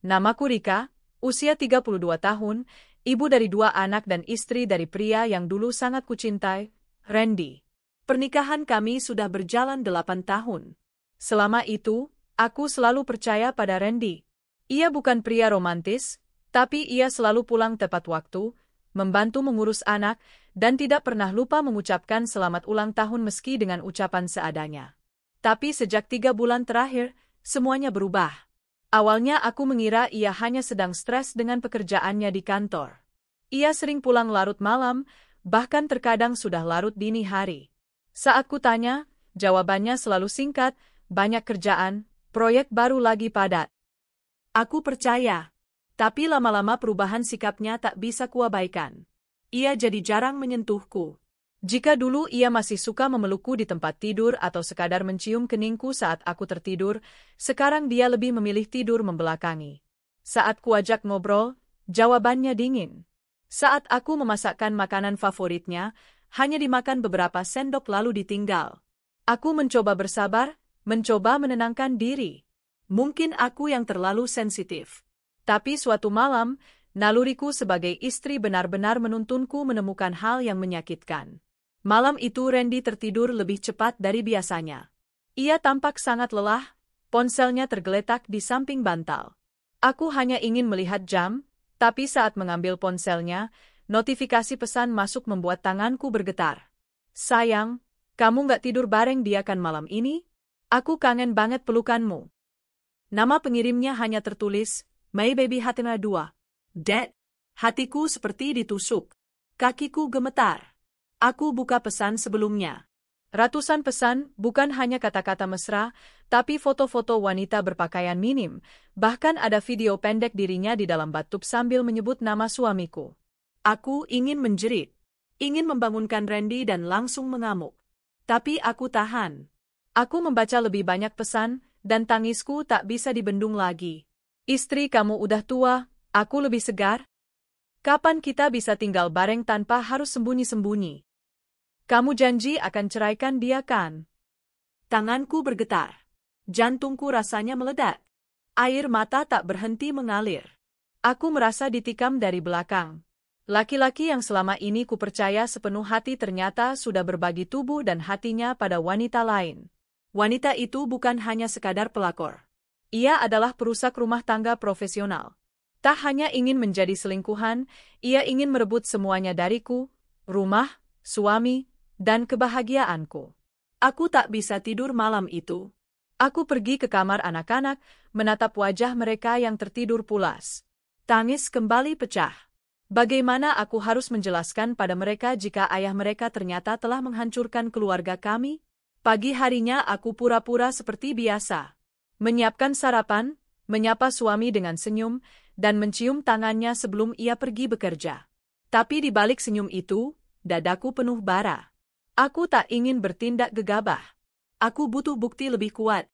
Namaku Rika, usia 32 tahun, ibu dari 2 anak dan istri dari pria yang dulu sangat kucintai, Randy. Pernikahan kami sudah berjalan 8 tahun. Selama itu, aku selalu percaya pada Randy. Ia bukan pria romantis, tapi ia selalu pulang tepat waktu, membantu mengurus anak, dan tidak pernah lupa mengucapkan selamat ulang tahun meski dengan ucapan seadanya. Tapi sejak 3 bulan terakhir, semuanya berubah. Awalnya aku mengira ia hanya sedang stres dengan pekerjaannya di kantor. Ia sering pulang larut malam, bahkan terkadang sudah larut dini hari. Saat kutanya, jawabannya selalu singkat, banyak kerjaan, proyek baru lagi padat. Aku percaya, tapi lama-lama perubahan sikapnya tak bisa kuabaikan. Ia jadi jarang menyentuhku. Jika dulu ia masih suka memelukku di tempat tidur atau sekadar mencium keningku saat aku tertidur, sekarang dia lebih memilih tidur membelakangi. Saat kuajak ngobrol, jawabannya dingin. Saat aku memasakkan makanan favoritnya, hanya dimakan beberapa sendok lalu ditinggal. Aku mencoba bersabar, mencoba menenangkan diri. Mungkin aku yang terlalu sensitif. Tapi suatu malam, naluriku sebagai istri benar-benar menuntunku menemukan hal yang menyakitkan. Malam itu Randy tertidur lebih cepat dari biasanya. Ia tampak sangat lelah, ponselnya tergeletak di samping bantal. Aku hanya ingin melihat jam, tapi saat mengambil ponselnya, notifikasi pesan masuk membuat tanganku bergetar. Sayang, kamu nggak tidur bareng dia kan malam ini? Aku kangen banget pelukanmu. Nama pengirimnya hanya tertulis, My Baby Hatina 2. Dead. Hatiku seperti ditusuk. Kakiku gemetar. Aku buka pesan sebelumnya. Ratusan pesan, bukan hanya kata-kata mesra, tapi foto-foto wanita berpakaian minim, bahkan ada video pendek dirinya di dalam bathtub sambil menyebut nama suamiku. Aku ingin menjerit, ingin membangunkan Randy dan langsung mengamuk. Tapi aku tahan. Aku membaca lebih banyak pesan, dan tangisku tak bisa dibendung lagi. Istri kamu udah tua, aku lebih segar. Kapan kita bisa tinggal bareng tanpa harus sembunyi-sembunyi? Kamu janji akan ceraikan dia kan? Tanganku bergetar. Jantungku rasanya meledak. Air mata tak berhenti mengalir. Aku merasa ditikam dari belakang. Laki-laki yang selama ini kupercaya sepenuh hati ternyata sudah berbagi tubuh dan hatinya pada wanita lain. Wanita itu bukan hanya sekadar pelakor. Ia adalah perusak rumah tangga profesional. Tak hanya ingin menjadi selingkuhan, ia ingin merebut semuanya dariku, rumah, suami, dan kebahagiaanku. Aku tak bisa tidur malam itu. Aku pergi ke kamar anak-anak, menatap wajah mereka yang tertidur pulas. Tangis kembali pecah. Bagaimana aku harus menjelaskan pada mereka jika ayah mereka ternyata telah menghancurkan keluarga kami? Pagi harinya aku pura-pura seperti biasa. Menyiapkan sarapan, menyapa suami dengan senyum, dan mencium tangannya sebelum ia pergi bekerja. Tapi di balik senyum itu, dadaku penuh bara. Aku tak ingin bertindak gegabah. Aku butuh bukti lebih kuat.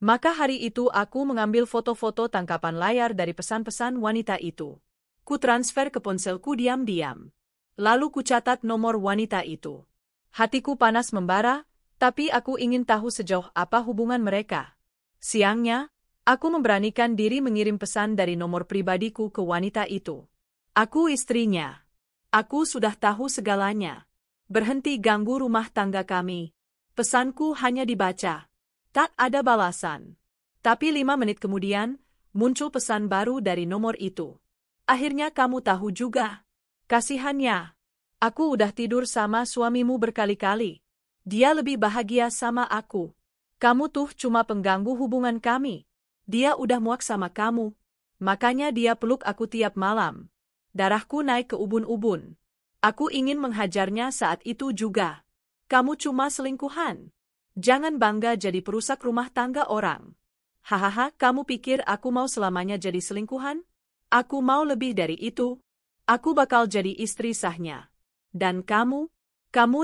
Maka hari itu aku mengambil foto-foto tangkapan layar dari pesan-pesan wanita itu. Ku transfer ke ponselku diam-diam. Lalu ku catat nomor wanita itu. Hatiku panas membara, tapi aku ingin tahu sejauh apa hubungan mereka. Siangnya, aku memberanikan diri mengirim pesan dari nomor pribadiku ke wanita itu. Aku istrinya. Aku sudah tahu segalanya. Berhenti ganggu rumah tangga kami. Pesanku hanya dibaca. Tak ada balasan. Tapi 5 menit kemudian, muncul pesan baru dari nomor itu. Akhirnya kamu tahu juga. Kasihannya. Aku udah tidur sama suamimu berkali-kali. Dia lebih bahagia sama aku. Kamu tuh cuma pengganggu hubungan kami. Dia udah muak sama kamu. Makanya dia peluk aku tiap malam. Darahku naik ke ubun-ubun. Aku ingin menghajarnya saat itu juga. Kamu cuma selingkuhan. Jangan bangga jadi perusak rumah tangga orang. Hahaha, kamu pikir aku mau selamanya jadi selingkuhan? Aku mau lebih dari itu. Aku bakal jadi istri sahnya. Dan kamu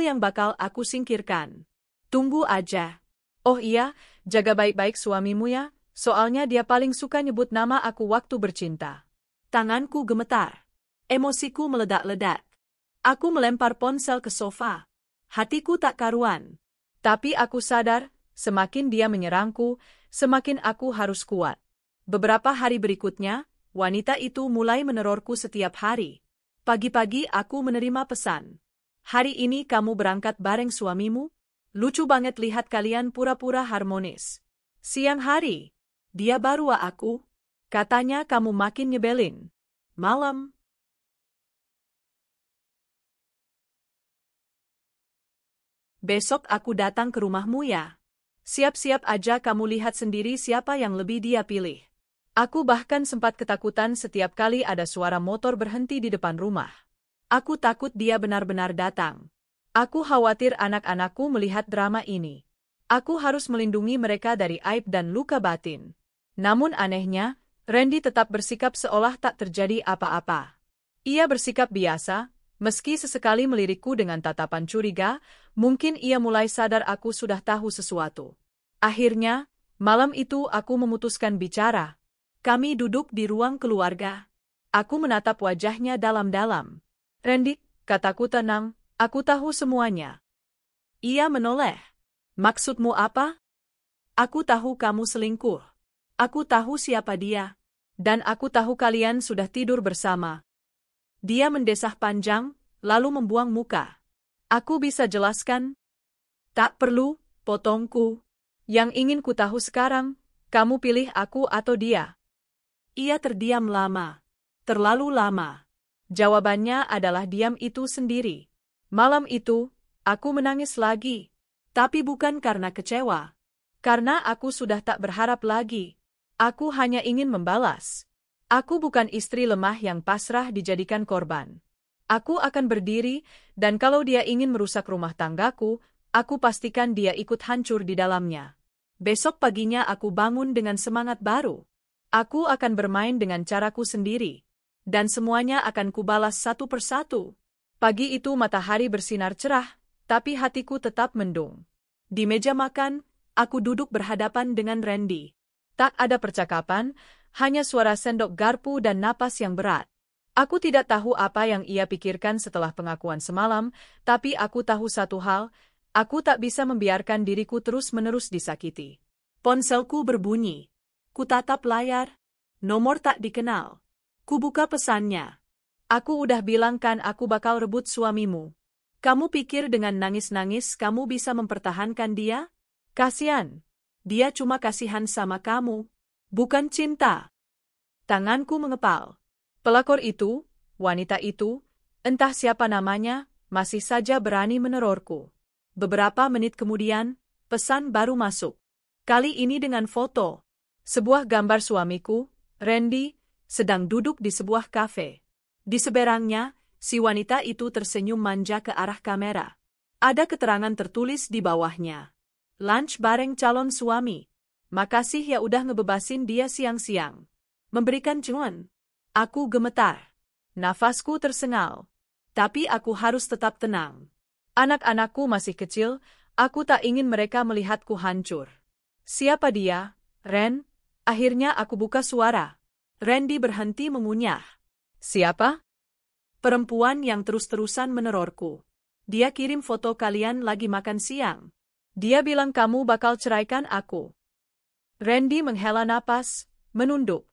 yang bakal aku singkirkan. Tunggu aja. Oh iya, jaga baik-baik suamimu ya, soalnya dia paling suka nyebut nama aku waktu bercinta. Tanganku gemetar. Emosiku meledak-ledak. Aku melempar ponsel ke sofa. Hatiku tak karuan. Tapi aku sadar, semakin dia menyerangku, semakin aku harus kuat. Beberapa hari berikutnya, wanita itu mulai menerorku setiap hari. Pagi-pagi aku menerima pesan. Hari ini kamu berangkat bareng suamimu? Lucu banget lihat kalian pura-pura harmonis. Siang hari, dia baru aku. Katanya kamu makin nyebelin. Malam. Besok aku datang ke rumahmu ya. Siap-siap aja, kamu lihat sendiri siapa yang lebih dia pilih. Aku bahkan sempat ketakutan setiap kali ada suara motor berhenti di depan rumah. Aku takut dia benar-benar datang. Aku khawatir anak-anakku melihat drama ini. Aku harus melindungi mereka dari aib dan luka batin. Namun anehnya, Randy tetap bersikap seolah tak terjadi apa-apa. Ia bersikap biasa, meski sesekali melirikku dengan tatapan curiga. Mungkin ia mulai sadar aku sudah tahu sesuatu. Akhirnya, malam itu aku memutuskan bicara. Kami duduk di ruang keluarga. Aku menatap wajahnya dalam-dalam. Randy, kataku tenang, aku tahu semuanya. Ia menoleh. Maksudmu apa? Aku tahu kamu selingkuh. Aku tahu siapa dia. Dan aku tahu kalian sudah tidur bersama. Dia mendesah panjang, lalu membuang muka. Aku bisa jelaskan? Tak perlu, potongku. Yang ingin ku tahu sekarang, kamu pilih aku atau dia? Ia terdiam lama. Terlalu lama. Jawabannya adalah diam itu sendiri. Malam itu, aku menangis lagi. Tapi bukan karena kecewa. Karena aku sudah tak berharap lagi. Aku hanya ingin membalas. Aku bukan istri lemah yang pasrah dijadikan korban. Aku akan berdiri, dan kalau dia ingin merusak rumah tanggaku, aku pastikan dia ikut hancur di dalamnya. Besok paginya aku bangun dengan semangat baru. Aku akan bermain dengan caraku sendiri. Dan semuanya akan kubalas satu persatu. Pagi itu matahari bersinar cerah, tapi hatiku tetap mendung. Di meja makan, aku duduk berhadapan dengan Randy. Tak ada percakapan, hanya suara sendok garpu dan napas yang berat. Aku tidak tahu apa yang ia pikirkan setelah pengakuan semalam, tapi aku tahu satu hal, aku tak bisa membiarkan diriku terus-menerus disakiti. Ponselku berbunyi. Kutatap layar. Nomor tak dikenal. Kubuka pesannya. Aku udah bilang kan aku bakal rebut suamimu. Kamu pikir dengan nangis-nangis kamu bisa mempertahankan dia? Kasian. Dia cuma kasihan sama kamu. Bukan cinta. Tanganku mengepal. Pelakor itu, wanita itu, entah siapa namanya, masih saja berani menerorku. Beberapa menit kemudian, pesan baru masuk. Kali ini dengan foto. Sebuah gambar suamiku, Randy, sedang duduk di sebuah kafe. Di seberangnya, si wanita itu tersenyum manja ke arah kamera. Ada keterangan tertulis di bawahnya. Lunch bareng calon suami. Makasih ya udah ngebebasin dia siang-siang. Memberikan cuan. Aku gemetar. Nafasku tersengal. Tapi aku harus tetap tenang. Anak-anakku masih kecil, aku tak ingin mereka melihatku hancur. Siapa dia, Ren? Akhirnya aku buka suara. Randy berhenti mengunyah. Siapa? Perempuan yang terus-terusan menerorku. Dia kirim foto kalian lagi makan siang. Dia bilang kamu bakal ceraikan aku. Randy menghela napas, menunduk.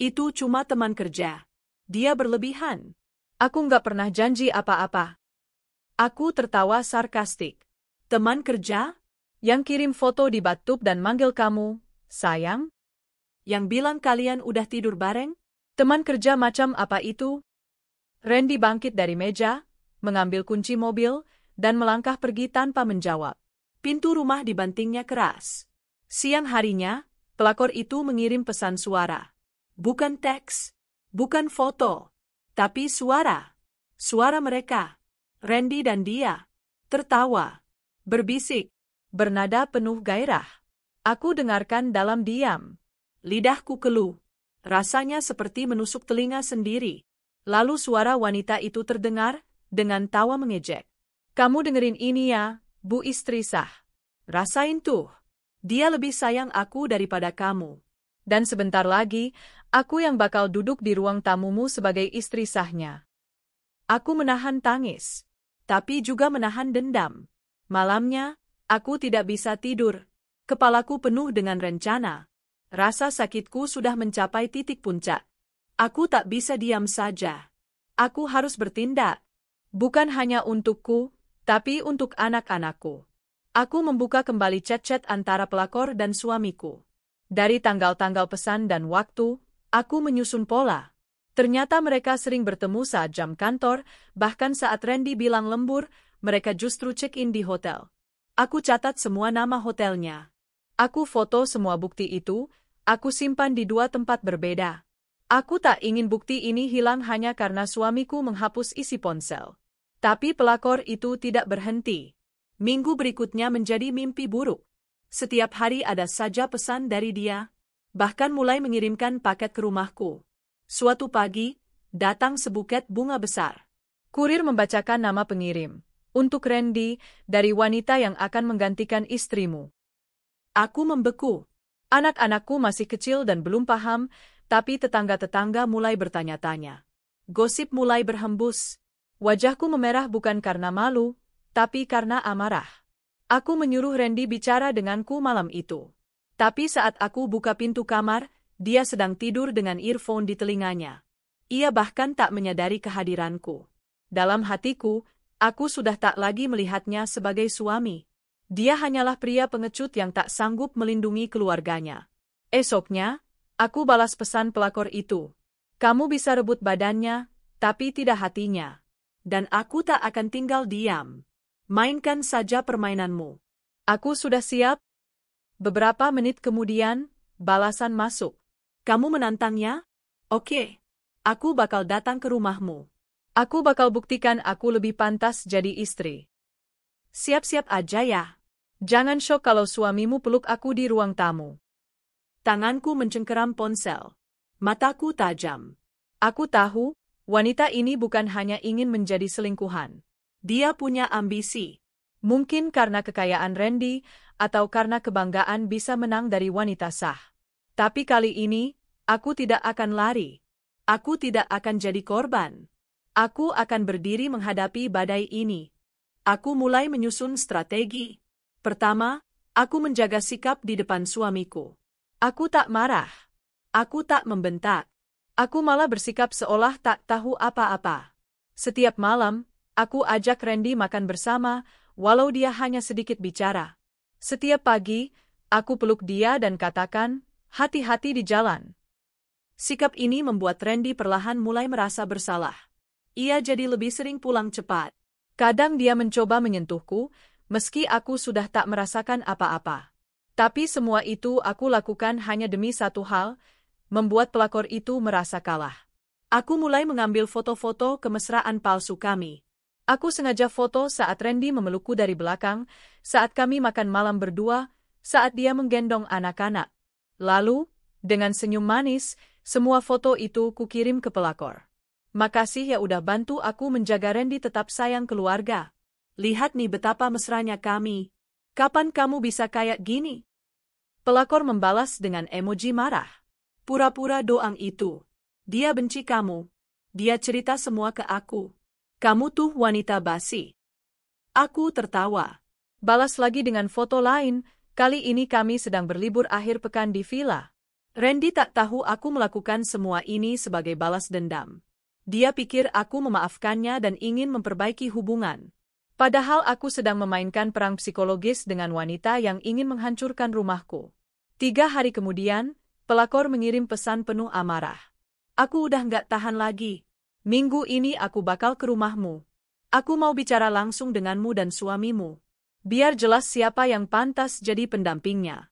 Itu cuma teman kerja. Dia berlebihan. Aku nggak pernah janji apa-apa. Aku tertawa sarkastik. Teman kerja? Yang kirim foto di bathtub dan manggil kamu, sayang? Yang bilang kalian udah tidur bareng? Teman kerja macam apa itu? Randy bangkit dari meja, mengambil kunci mobil, dan melangkah pergi tanpa menjawab. Pintu rumah dibantingnya keras. Siang harinya, pelakor itu mengirim pesan suara. Bukan teks, bukan foto, tapi suara. Suara mereka. Randy dan dia. Tertawa. Berbisik. Bernada penuh gairah. Aku dengarkan dalam diam. Lidahku keluh. Rasanya seperti menusuk telinga sendiri. Lalu suara wanita itu terdengar, dengan tawa mengejek. Kamu dengerin ini ya, Bu istri sah. Rasain tuh. Dia lebih sayang aku daripada kamu. Dan sebentar lagi, aku yang bakal duduk di ruang tamumu sebagai istri sahnya. Aku menahan tangis. Tapi juga menahan dendam. Malamnya, aku tidak bisa tidur. Kepalaku penuh dengan rencana. Rasa sakitku sudah mencapai titik puncak. Aku tak bisa diam saja. Aku harus bertindak. Bukan hanya untukku, tapi untuk anak-anakku. Aku membuka kembali chat-chat antara pelakor dan suamiku. Dari tanggal-tanggal pesan dan waktu, aku menyusun pola. Ternyata mereka sering bertemu saat jam kantor, bahkan saat Randy bilang lembur, mereka justru check-in di hotel. Aku catat semua nama hotelnya. Aku foto semua bukti itu, aku simpan di 2 tempat berbeda. Aku tak ingin bukti ini hilang hanya karena suamiku menghapus isi ponsel. Tapi pelakor itu tidak berhenti. Minggu berikutnya menjadi mimpi buruk. Setiap hari ada saja pesan dari dia, bahkan mulai mengirimkan paket ke rumahku. Suatu pagi, datang sebuket bunga besar. Kurir membacakan nama pengirim. Untuk Randy, dari wanita yang akan menggantikan istrimu. Aku membeku. Anak-anakku masih kecil dan belum paham, tapi tetangga-tetangga mulai bertanya-tanya. Gosip mulai berhembus. Wajahku memerah bukan karena malu, tapi karena amarah. Aku menyuruh Randy bicara denganku malam itu. Tapi saat aku buka pintu kamar, dia sedang tidur dengan earphone di telinganya. Ia bahkan tak menyadari kehadiranku. Dalam hatiku, aku sudah tak lagi melihatnya sebagai suami. Dia hanyalah pria pengecut yang tak sanggup melindungi keluarganya. Esoknya, aku balas pesan pelakor itu. Kamu bisa rebut badannya, tapi tidak hatinya. Dan aku tak akan tinggal diam. Mainkan saja permainanmu. Aku sudah siap. Beberapa menit kemudian, balasan masuk. Kamu menantangnya? Oke. Aku bakal datang ke rumahmu. Aku bakal buktikan aku lebih pantas jadi istri. Siap-siap aja ya. Jangan syok kalau suamimu peluk aku di ruang tamu. Tanganku mencengkeram ponsel. Mataku tajam. Aku tahu, wanita ini bukan hanya ingin menjadi selingkuhan. Dia punya ambisi. Mungkin karena kekayaan Randy, atau karena kebanggaan bisa menang dari wanita sah. Tapi kali ini, aku tidak akan lari. Aku tidak akan jadi korban. Aku akan berdiri menghadapi badai ini. Aku mulai menyusun strategi. Pertama, aku menjaga sikap di depan suamiku. Aku tak marah. Aku tak membentak. Aku malah bersikap seolah tak tahu apa-apa. Setiap malam, aku ajak Randy makan bersama, walau dia hanya sedikit bicara. Setiap pagi, aku peluk dia dan katakan, hati-hati di jalan. Sikap ini membuat Randy perlahan mulai merasa bersalah. Ia jadi lebih sering pulang cepat. Kadang dia mencoba menyentuhku, meski aku sudah tak merasakan apa-apa. Tapi semua itu aku lakukan hanya demi satu hal, membuat pelakor itu merasa kalah. Aku mulai mengambil foto-foto kemesraan palsu kami. Aku sengaja foto saat Randy memelukku dari belakang, saat kami makan malam berdua, saat dia menggendong anak-anak. Lalu, dengan senyum manis, semua foto itu kukirim ke pelakor. Makasih ya udah bantu aku menjaga Randy tetap sayang keluarga. Lihat nih betapa mesranya kami. Kapan kamu bisa kayak gini? Pelakor membalas dengan emoji marah. Pura-pura doang itu. Dia benci kamu. Dia cerita semua ke aku. Kamu tuh wanita basi. Aku tertawa. Balas lagi dengan foto lain, kali ini kami sedang berlibur akhir pekan di villa. Randy tak tahu aku melakukan semua ini sebagai balas dendam. Dia pikir aku memaafkannya dan ingin memperbaiki hubungan. Padahal aku sedang memainkan perang psikologis dengan wanita yang ingin menghancurkan rumahku. 3 hari kemudian, pelakor mengirim pesan penuh amarah. Aku udah nggak tahan lagi. Minggu ini aku bakal ke rumahmu. Aku mau bicara langsung denganmu dan suamimu. Biar jelas siapa yang pantas jadi pendampingnya.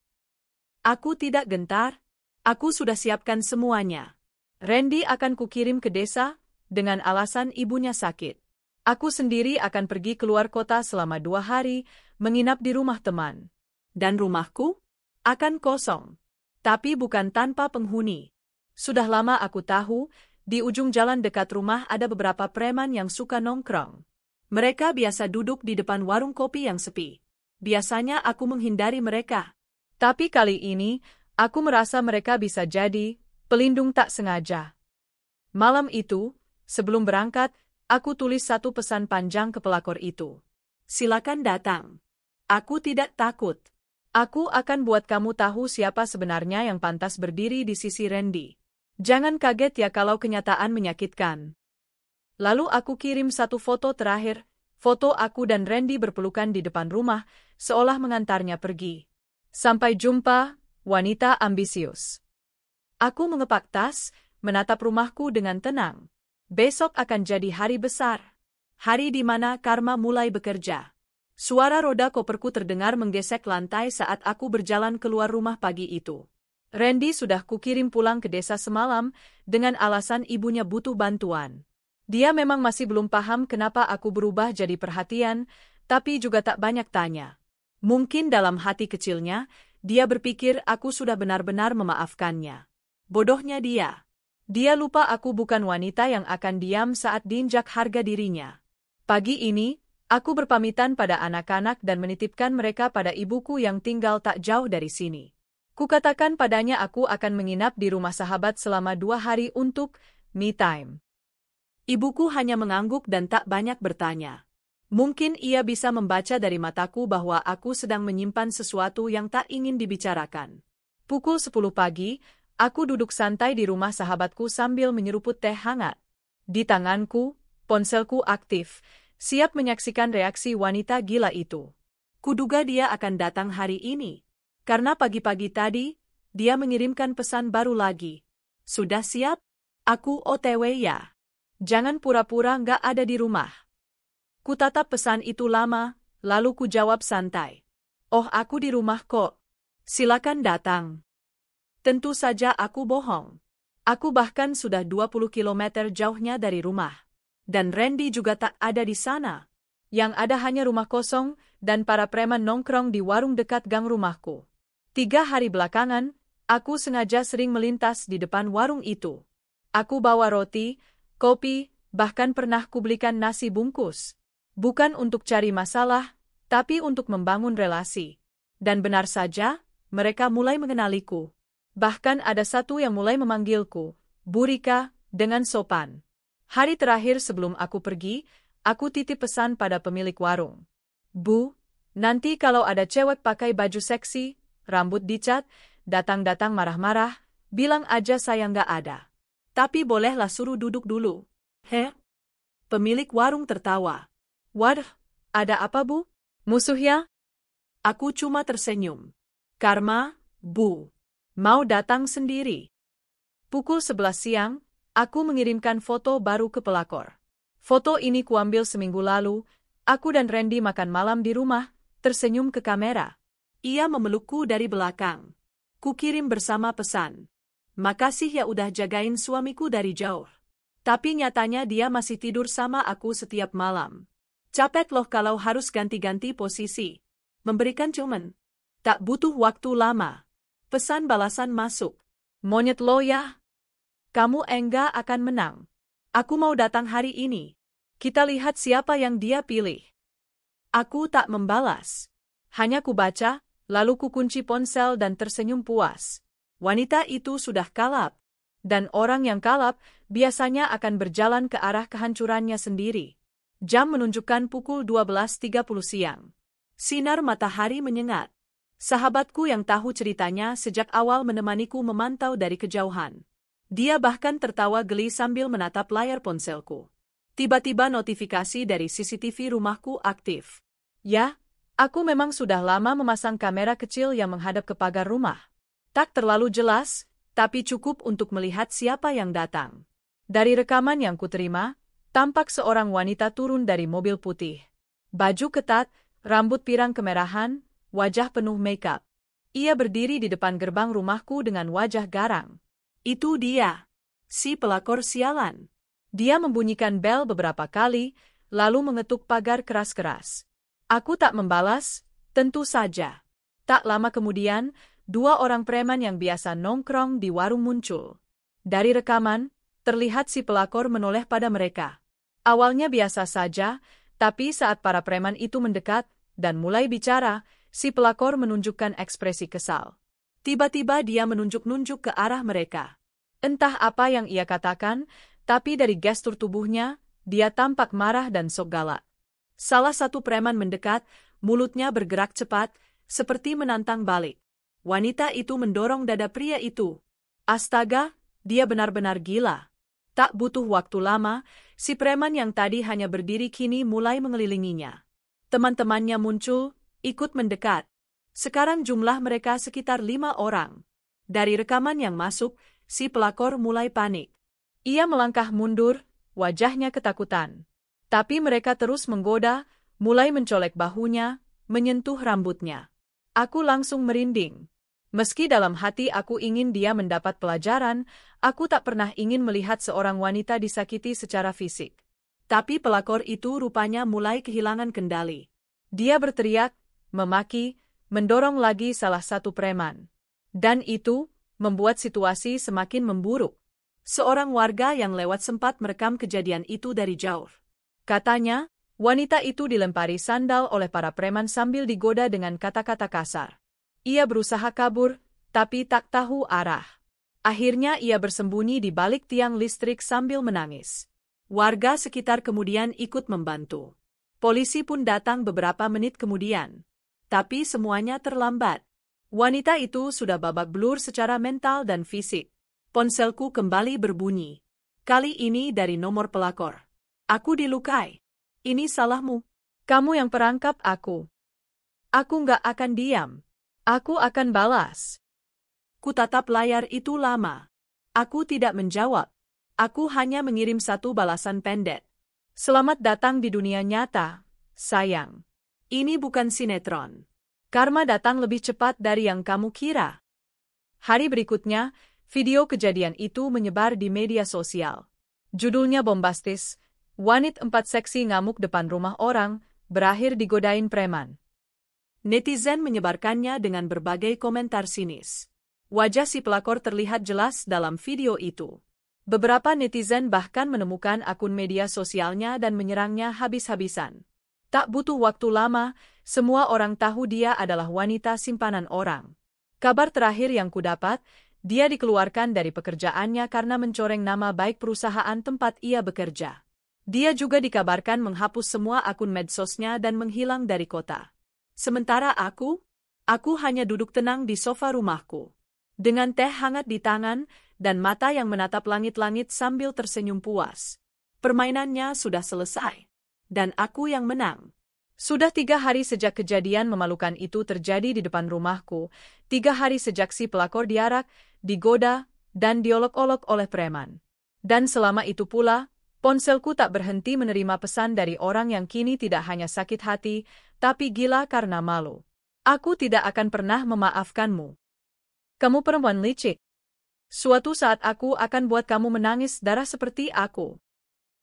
Aku tidak gentar. Aku sudah siapkan semuanya. Randy akan kukirim ke desa, dengan alasan ibunya sakit. Aku sendiri akan pergi keluar kota selama 2 hari, menginap di rumah teman. Dan rumahku akan kosong. Tapi bukan tanpa penghuni. Sudah lama aku tahu, di ujung jalan dekat rumah ada beberapa preman yang suka nongkrong. Mereka biasa duduk di depan warung kopi yang sepi. Biasanya aku menghindari mereka. Tapi kali ini, aku merasa mereka bisa jadi pelindung tak sengaja. Malam itu, sebelum berangkat, aku tulis satu pesan panjang ke pelakor itu. Silakan datang. Aku tidak takut. Aku akan buat kamu tahu siapa sebenarnya yang pantas berdiri di sisi Randy. Jangan kaget ya kalau kenyataan menyakitkan. Lalu aku kirim satu foto terakhir, foto aku dan Randy berpelukan di depan rumah, seolah mengantarnya pergi. Sampai jumpa, wanita ambisius. Aku mengepak tas, menatap rumahku dengan tenang. Besok akan jadi hari besar. Hari di mana karma mulai bekerja. Suara roda koperku terdengar menggesek lantai saat aku berjalan keluar rumah pagi itu. Randy sudah kukirim pulang ke desa semalam dengan alasan ibunya butuh bantuan. Dia memang masih belum paham kenapa aku berubah jadi perhatian, tapi juga tak banyak tanya. Mungkin dalam hati kecilnya, dia berpikir aku sudah benar-benar memaafkannya. Bodohnya dia. Dia lupa aku bukan wanita yang akan diam saat diinjak harga dirinya. Pagi ini, aku berpamitan pada anak-anak dan menitipkan mereka pada ibuku yang tinggal tak jauh dari sini. Kukatakan padanya aku akan menginap di rumah sahabat selama 2 hari untuk me time. Ibuku hanya mengangguk dan tak banyak bertanya. Mungkin ia bisa membaca dari mataku bahwa aku sedang menyimpan sesuatu yang tak ingin dibicarakan. Pukul 10 pagi, aku duduk santai di rumah sahabatku sambil menyeruput teh hangat. Di tanganku, ponselku aktif, siap menyaksikan reaksi wanita gila itu. Kuduga dia akan datang hari ini. Karena pagi-pagi tadi, dia mengirimkan pesan baru lagi. Sudah siap? Aku OTW ya. Jangan pura-pura nggak ada di rumah. Kutatap pesan itu lama, lalu ku jawab santai. Oh, aku di rumah kok. Silakan datang. Tentu saja aku bohong. Aku bahkan sudah 20 km jauhnya dari rumah. Dan Randy juga tak ada di sana. Yang ada hanya rumah kosong dan para preman nongkrong di warung dekat gang rumahku. 3 hari belakangan, aku sengaja sering melintas di depan warung itu. Aku bawa roti, kopi, bahkan pernah kubelikan nasi bungkus. Bukan untuk cari masalah, tapi untuk membangun relasi. Dan benar saja, mereka mulai mengenaliku. Bahkan ada satu yang mulai memanggilku, Bu Rika, dengan sopan. Hari terakhir sebelum aku pergi, aku titip pesan pada pemilik warung. Bu, nanti kalau ada cewek pakai baju seksi, rambut dicat, datang-datang marah-marah, bilang aja saya nggak ada. Tapi bolehlah suruh duduk dulu. Heh? Pemilik warung tertawa. Waduh, ada apa Bu? Musuh ya? Aku cuma tersenyum. Karma, Bu. Mau datang sendiri. Pukul 11 siang, aku mengirimkan foto baru ke pelakor. Foto ini kuambil seminggu lalu, aku dan Randy makan malam di rumah, tersenyum ke kamera. Ia memelukku dari belakang. Kukirim bersama pesan. Makasih ya udah jagain suamiku dari jauh. Tapi nyatanya dia masih tidur sama aku setiap malam. Capek loh kalau harus ganti-ganti posisi. Memberikan cuman. Tak butuh waktu lama. Pesan balasan masuk. Monyet lo ya. Kamu enggak akan menang. Aku mau datang hari ini. Kita lihat siapa yang dia pilih. Aku tak membalas. Hanya kubaca, lalu kukunci ponsel dan tersenyum puas. Wanita itu sudah kalap. Dan orang yang kalap biasanya akan berjalan ke arah kehancurannya sendiri. Jam menunjukkan pukul 12.30 siang. Sinar matahari menyengat. Sahabatku yang tahu ceritanya sejak awal menemaniku memantau dari kejauhan. Dia bahkan tertawa geli sambil menatap layar ponselku. Tiba-tiba notifikasi dari CCTV rumahku aktif. Ya, aku memang sudah lama memasang kamera kecil yang menghadap ke pagar rumah. Tak terlalu jelas, tapi cukup untuk melihat siapa yang datang. Dari rekaman yang kuterima, tampak seorang wanita turun dari mobil putih. Baju ketat, rambut pirang kemerahan, wajah penuh makeup. Ia berdiri di depan gerbang rumahku dengan wajah garang. Itu dia. Si pelakor sialan. Dia membunyikan bel beberapa kali, lalu mengetuk pagar keras-keras. Aku tak membalas, tentu saja. Tak lama kemudian, 2 orang preman yang biasa nongkrong di warung muncul. Dari rekaman, terlihat si pelakor menoleh pada mereka. Awalnya biasa saja, tapi saat para preman itu mendekat dan mulai bicara, si pelakor menunjukkan ekspresi kesal. Tiba-tiba dia menunjuk-nunjuk ke arah mereka. Entah apa yang ia katakan, tapi dari gestur tubuhnya, dia tampak marah dan sok galak. Salah satu preman mendekat, mulutnya bergerak cepat, seperti menantang balik. Wanita itu mendorong dada pria itu. Astaga, dia benar-benar gila. Tak butuh waktu lama, si preman yang tadi hanya berdiri kini mulai mengelilinginya. Teman-temannya muncul, ikut mendekat. Sekarang jumlah mereka sekitar 5 orang. Dari rekaman yang masuk, si pelakor mulai panik. Ia melangkah mundur, wajahnya ketakutan. Tapi mereka terus menggoda, mulai mencolek bahunya, menyentuh rambutnya. Aku langsung merinding. Meski dalam hati aku ingin dia mendapat pelajaran, aku tak pernah ingin melihat seorang wanita disakiti secara fisik. Tapi pelakor itu rupanya mulai kehilangan kendali. Dia berteriak, memaki, mendorong lagi salah satu preman. Dan itu membuat situasi semakin memburuk. Seorang warga yang lewat sempat merekam kejadian itu dari jauh. Katanya, wanita itu dilempari sandal oleh para preman sambil digoda dengan kata-kata kasar. Ia berusaha kabur, tapi tak tahu arah. Akhirnya ia bersembunyi di balik tiang listrik sambil menangis. Warga sekitar kemudian ikut membantu. Polisi pun datang beberapa menit kemudian. Tapi semuanya terlambat. Wanita itu sudah babak belur secara mental dan fisik. Ponselku kembali berbunyi. Kali ini dari nomor pelakor. Aku dilukai. Ini salahmu. Kamu yang perangkap aku. Aku nggak akan diam. Aku akan balas. Kutatap layar itu lama. Aku tidak menjawab. Aku hanya mengirim satu balasan pendek. Selamat datang di dunia nyata, sayang. Ini bukan sinetron. Karma datang lebih cepat dari yang kamu kira. Hari berikutnya, video kejadian itu menyebar di media sosial. Judulnya bombastis, wanita 4 seksi ngamuk depan rumah orang, berakhir digodain preman. Netizen menyebarkannya dengan berbagai komentar sinis. Wajah si pelakor terlihat jelas dalam video itu. Beberapa netizen bahkan menemukan akun media sosialnya dan menyerangnya habis-habisan. Tak butuh waktu lama, semua orang tahu dia adalah wanita simpanan orang. Kabar terakhir yang kudapat, dia dikeluarkan dari pekerjaannya karena mencoreng nama baik perusahaan tempat ia bekerja. Dia juga dikabarkan menghapus semua akun medsosnya dan menghilang dari kota. Sementara aku hanya duduk tenang di sofa rumahku. Dengan teh hangat di tangan dan mata yang menatap langit-langit sambil tersenyum puas. Permainannya sudah selesai. Dan aku yang menang. Sudah 3 hari sejak kejadian memalukan itu terjadi di depan rumahku. 3 hari sejak si pelakor diarak, digoda, dan diolok-olok oleh preman. Dan selama itu pula, ponselku tak berhenti menerima pesan dari orang yang kini tidak hanya sakit hati, tapi gila karena malu. Aku tidak akan pernah memaafkanmu. Kamu perempuan licik. Suatu saat aku akan buat kamu menangis darah seperti aku.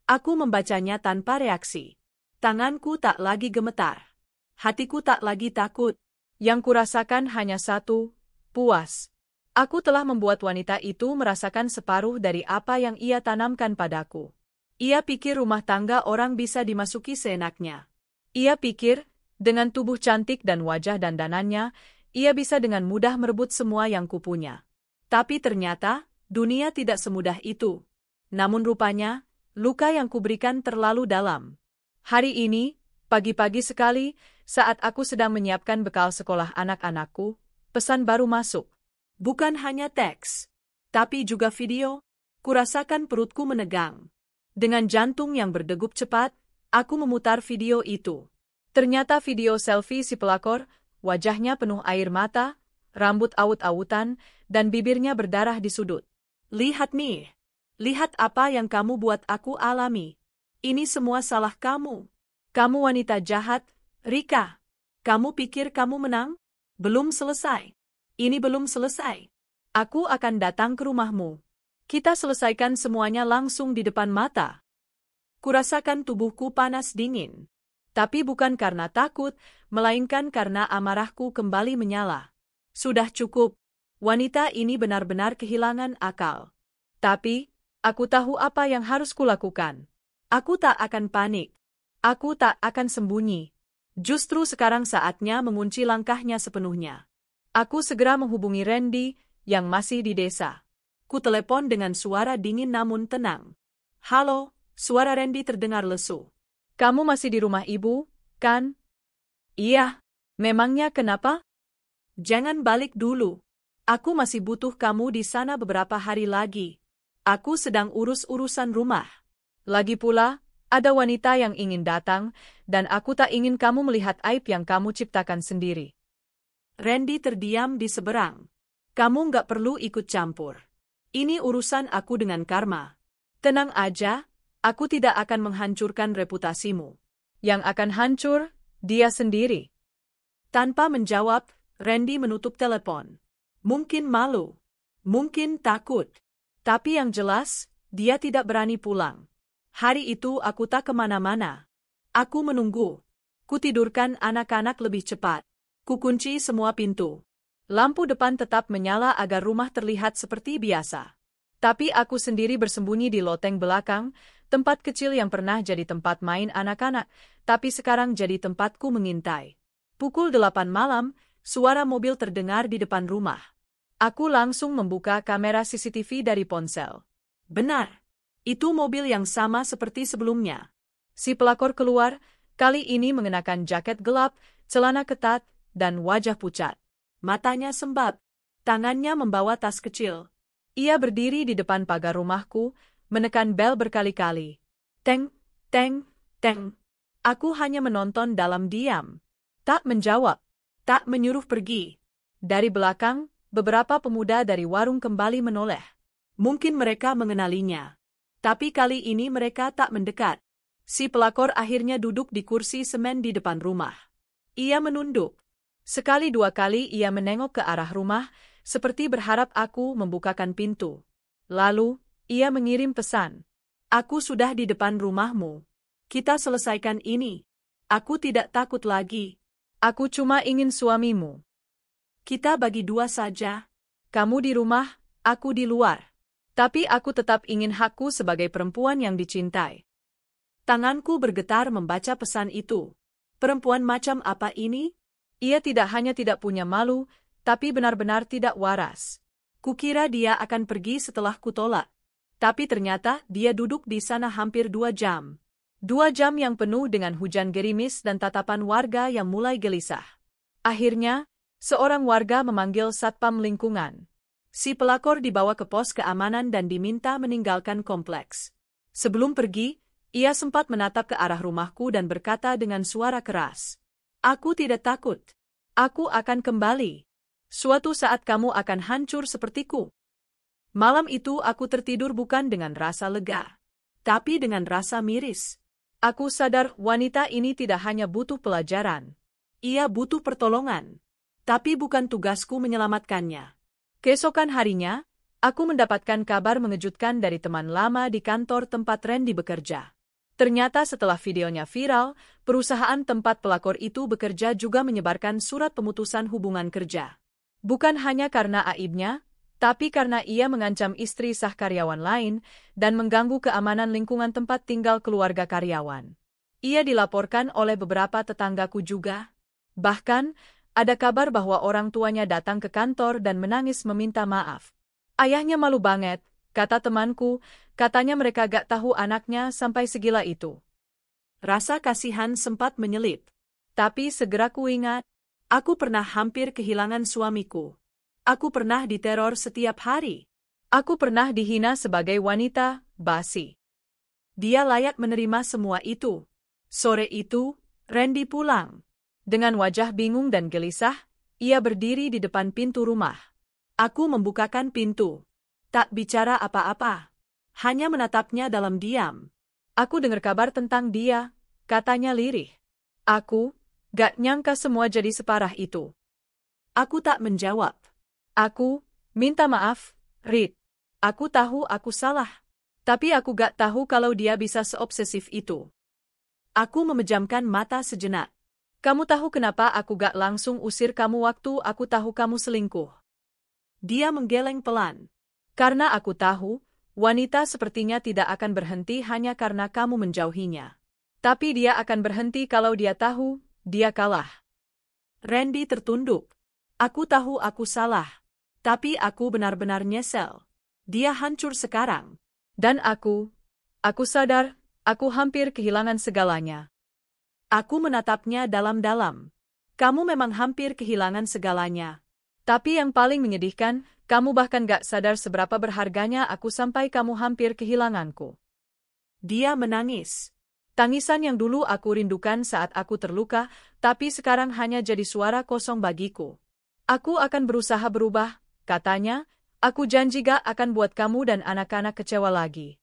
Aku membacanya tanpa reaksi. Tanganku tak lagi gemetar. Hatiku tak lagi takut. Yang kurasakan hanya satu, puas. Aku telah membuat wanita itu merasakan separuh dari apa yang ia tanamkan padaku. Ia pikir rumah tangga orang bisa dimasuki seenaknya. Ia pikir, dengan tubuh cantik dan wajah dandanannya, ia bisa dengan mudah merebut semua yang kupunya. Tapi ternyata, dunia tidak semudah itu. Namun rupanya, luka yang kuberikan terlalu dalam. Hari ini, pagi-pagi sekali, saat aku sedang menyiapkan bekal sekolah anak-anakku, pesan baru masuk. Bukan hanya teks, tapi juga video. Kurasakan perutku menegang. Dengan jantung yang berdegup cepat, aku memutar video itu. Ternyata video selfie si pelakor, wajahnya penuh air mata, rambut awut-awutan, dan bibirnya berdarah di sudut. Lihat nih. Lihat apa yang kamu buat aku alami. Ini semua salah kamu. Kamu wanita jahat, Rika. Kamu pikir kamu menang? Belum selesai. Ini belum selesai. Aku akan datang ke rumahmu. Kita selesaikan semuanya langsung di depan mata. Kurasakan tubuhku panas dingin. Tapi bukan karena takut, melainkan karena amarahku kembali menyala. Sudah cukup. Wanita ini benar-benar kehilangan akal. Tapi, aku tahu apa yang harus kulakukan. Aku tak akan panik. Aku tak akan sembunyi. Justru sekarang saatnya mengunci langkahnya sepenuhnya. Aku segera menghubungi Randy, yang masih di desa. Ku telepon dengan suara dingin namun tenang. Halo, suara Randy terdengar lesu. Kamu masih di rumah ibu, kan? Iya. Memangnya kenapa? Jangan balik dulu. Aku masih butuh kamu di sana beberapa hari lagi. Aku sedang urus urusan rumah. Lagi pula, ada wanita yang ingin datang, dan aku tak ingin kamu melihat aib yang kamu ciptakan sendiri. Randy terdiam di seberang. Kamu nggak perlu ikut campur. Ini urusan aku dengan Karma. Tenang aja, aku tidak akan menghancurkan reputasimu. Yang akan hancur, dia sendiri. Tanpa menjawab, Randy menutup telepon. Mungkin malu, mungkin takut. Tapi yang jelas, dia tidak berani pulang. Hari itu aku tak kemana-mana. Aku menunggu. Kutidurkan anak-anak lebih cepat. Kukunci semua pintu. Lampu depan tetap menyala agar rumah terlihat seperti biasa. Tapi aku sendiri bersembunyi di loteng belakang, tempat kecil yang pernah jadi tempat main anak-anak, tapi sekarang jadi tempatku mengintai. Pukul 8 malam, suara mobil terdengar di depan rumah. Aku langsung membuka kamera CCTV dari ponsel. Benar, itu mobil yang sama seperti sebelumnya. Si pelakor keluar, kali ini mengenakan jaket gelap, celana ketat, dan wajah pucat. Matanya sembab, tangannya membawa tas kecil. Ia berdiri di depan pagar rumahku, menekan bel berkali-kali. Teng, teng, teng. Aku hanya menonton dalam diam. Tak menjawab, tak menyuruh pergi. Dari belakang, beberapa pemuda dari warung kembali menoleh. Mungkin mereka mengenalinya. Tapi kali ini mereka tak mendekat. Si pelakor akhirnya duduk di kursi semen di depan rumah. Ia menunduk. Sekali dua kali ia menengok ke arah rumah, seperti berharap aku membukakan pintu. Lalu, ia mengirim pesan. Aku sudah di depan rumahmu. Kita selesaikan ini. Aku tidak takut lagi. Aku cuma ingin suamimu. Kita bagi dua saja. Kamu di rumah, aku di luar. Tapi aku tetap ingin hakku sebagai perempuan yang dicintai. Tanganku bergetar membaca pesan itu. Perempuan macam apa ini? Ia tidak hanya tidak punya malu, tapi benar-benar tidak waras. Kukira dia akan pergi setelah kutolak. Tapi ternyata dia duduk di sana hampir 2 jam. 2 jam yang penuh dengan hujan gerimis dan tatapan warga yang mulai gelisah. Akhirnya, seorang warga memanggil satpam lingkungan. Si pelakor dibawa ke pos keamanan dan diminta meninggalkan kompleks. Sebelum pergi, ia sempat menatap ke arah rumahku dan berkata dengan suara keras. Aku tidak takut. Aku akan kembali. Suatu saat kamu akan hancur sepertiku. Malam itu aku tertidur bukan dengan rasa lega, tapi dengan rasa miris. Aku sadar wanita ini tidak hanya butuh pelajaran. Ia butuh pertolongan. Tapi bukan tugasku menyelamatkannya. Keesokan harinya, aku mendapatkan kabar mengejutkan dari teman lama di kantor tempat Randy bekerja. Ternyata setelah videonya viral, perusahaan tempat pelakor itu bekerja juga menyebarkan surat pemutusan hubungan kerja. Bukan hanya karena aibnya, tapi karena ia mengancam istri sah karyawan lain dan mengganggu keamanan lingkungan tempat tinggal keluarga karyawan. Ia dilaporkan oleh beberapa tetanggaku juga. Bahkan, ada kabar bahwa orang tuanya datang ke kantor dan menangis meminta maaf. Ayahnya malu banget, kata temanku, katanya mereka gak tahu anaknya sampai segila itu. Rasa kasihan sempat menyelip. Tapi segera kuingat, aku pernah hampir kehilangan suamiku. Aku pernah diteror setiap hari. Aku pernah dihina sebagai wanita basi. Dia layak menerima semua itu. Sore itu, Randy pulang. Dengan wajah bingung dan gelisah, ia berdiri di depan pintu rumah. Aku membukakan pintu. Tak bicara apa-apa. Hanya menatapnya dalam diam. Aku dengar kabar tentang dia, katanya lirih. Aku gak nyangka semua jadi separah itu. Aku tak menjawab. Aku minta maaf, Reed. Aku tahu aku salah. Tapi aku gak tahu kalau dia bisa seobsesif itu. Aku memejamkan mata sejenak. Kamu tahu kenapa aku gak langsung usir kamu waktu aku tahu kamu selingkuh? Dia menggeleng pelan. Karena aku tahu, wanita sepertinya tidak akan berhenti hanya karena kamu menjauhinya. Tapi dia akan berhenti kalau dia tahu, dia kalah. Randy tertunduk. Aku tahu aku salah. Tapi aku benar-benar nyesel. Dia hancur sekarang. Dan aku sadar, aku hampir kehilangan segalanya. Aku menatapnya dalam-dalam. Kamu memang hampir kehilangan segalanya. Tapi yang paling menyedihkan, kamu bahkan gak sadar seberapa berharganya aku sampai kamu hampir kehilanganku. Dia menangis. Tangisan yang dulu aku rindukan saat aku terluka, tapi sekarang hanya jadi suara kosong bagiku. Aku akan berusaha berubah, katanya, aku janji gak akan buat kamu dan anak-anak kecewa lagi.